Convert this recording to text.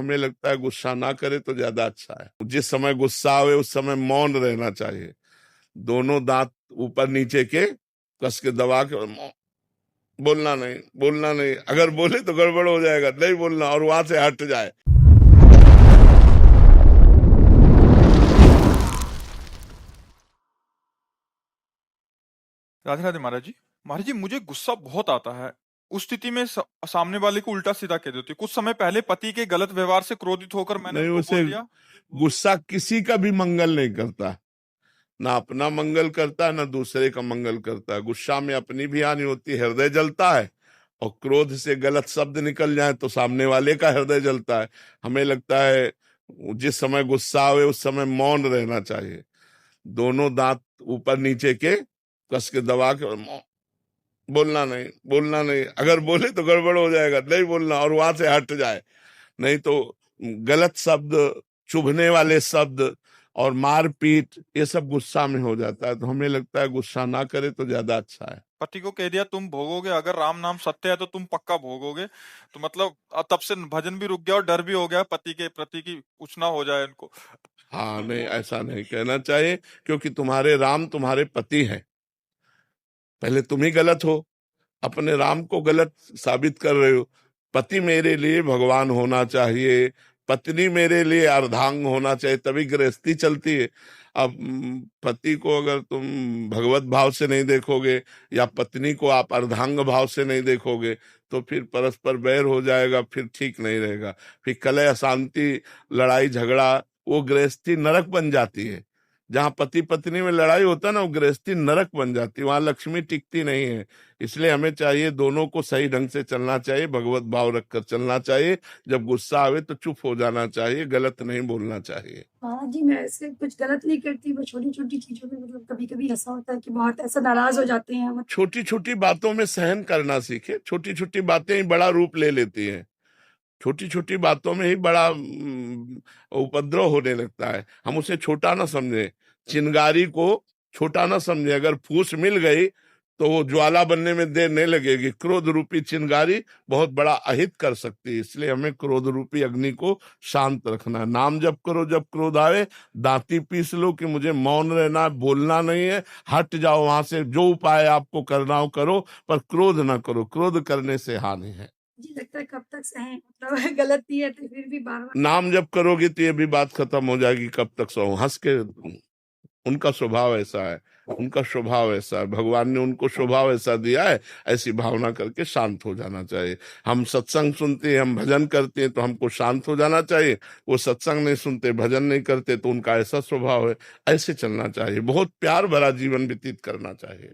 हमें लगता है गुस्सा ना करे तो ज्यादा अच्छा है। जिस समय गुस्सा आवे उस समय मौन रहना चाहिए, दोनों दांत ऊपर नीचे के कस के दबा के बोलना नहीं, बोलना नहीं, अगर बोले तो गड़बड़ हो जाएगा, नहीं बोलना और वहां से हट जाए। राधे राधे महाराज जी। महाराज जी, मुझे गुस्सा बहुत आता है। उस स्थिति में सामने वाले को उल्टा सीधा कह देती हूँ। कुछ समय पहले पति के गलत व्यवहार से क्रोधित होकर मैंने नहीं, उनको उसे बोल दिया। गुस्सा किसी का भी मंगल नहीं करता, ना अपना मंगल करता है ना दूसरे का मंगल करता है। गुस्सा में अपनी भी हानि होती है, हृदय जलता है, और क्रोध से गलत शब्द निकल जाए तो सामने वाले का हृदय जलता है। हमें लगता है जिस समय गुस्सा आवे उस समय मौन रहना चाहिए, दोनों दांत ऊपर नीचे के कस के दबा के बोलना नहीं, बोलना नहीं, अगर बोले तो गड़बड़ हो जाएगा, नहीं बोलना और वहां से हट जाए। नहीं तो गलत शब्द, चुभने वाले शब्द और मारपीट, ये सब गुस्सा में हो जाता है। तो हमें लगता है गुस्सा ना करे तो ज्यादा अच्छा है। पति को कह दिया तुम भोगोगे, अगर राम नाम सत्य है तो तुम पक्का भोगोगे। तो मतलब तब से भजन भी रुक गया और डर भी हो गया पति के प्रति की कुछ ना हो जाए इनको। हाँ, नहीं, ऐसा नहीं कहना चाहिए, क्योंकि तुम्हारे राम तुम्हारे पति हैं। पहले तुम ही गलत हो, अपने राम को गलत साबित कर रहे हो। पति मेरे लिए भगवान होना चाहिए, पत्नी मेरे लिए अर्धांग होना चाहिए, तभी गृहस्थी चलती है। अब पति को अगर तुम भगवत भाव से नहीं देखोगे या पत्नी को आप अर्धांग भाव से नहीं देखोगे तो फिर परस्पर बैर हो जाएगा, फिर ठीक नहीं रहेगा। फिर कलह अशांति, लड़ाई झगड़ा, वो गृहस्थी नरक बन जाती है। जहाँ पति पत्नी में लड़ाई होता है ना, वो गृहस्थी नरक बन जाती है, वहां लक्ष्मी टिकती नहीं है। इसलिए हमें चाहिए दोनों को सही ढंग से चलना चाहिए, भगवत भाव रखकर चलना चाहिए। जब गुस्सा आवे तो चुप हो जाना चाहिए, गलत नहीं बोलना चाहिए। हाँ जी, मैं ऐसे कुछ गलत नहीं करती, वो छोटी छोटी चीजों में मतलब कभी कभी ऐसा होता है कि बहुत ऐसा नाराज हो जाते हैं हम। छोटी छोटी बातों में सहन करना सीखे। छोटी छोटी बातें ही बड़ा रूप ले लेती हैं, छोटी छोटी बातों में ही बड़ा उपद्रव होने लगता है। हम उसे छोटा ना समझे, चिंगारी को छोटा ना समझे। अगर फूस मिल गई तो वो ज्वाला बनने में देर नहीं लगेगी। क्रोध रूपी चिंगारी बहुत बड़ा अहित कर सकती है, इसलिए हमें क्रोध रूपी अग्नि को शांत रखना है। नाम जप करो, जब क्रोध आवे दांती पीस लो कि मुझे मौन रहना है, बोलना नहीं है, हट जाओ वहां से। जो उपाय आपको करना हो करो, पर क्रोध ना करो, क्रोध करने से हानि है। जी, लगता है कब तक सहे, मतलब गलत नहीं है तो फिर भी बार बार नाम जब करोगे तो ये भी बात खत्म हो जाएगी, कब तक सहो। हंस के, उनका स्वभाव ऐसा है, उनका स्वभाव ऐसा है, भगवान ने उनको स्वभाव ऐसा दिया है। ऐसी भावना करके शांत हो जाना चाहिए। हम सत्संग सुनते हैं, हम भजन करते हैं तो हमको शांत हो जाना चाहिए। वो सत्संग नहीं सुनते, भजन नहीं करते तो उनका ऐसा स्वभाव है, ऐसे चलना चाहिए। बहुत प्यार भरा जीवन व्यतीत करना चाहिए।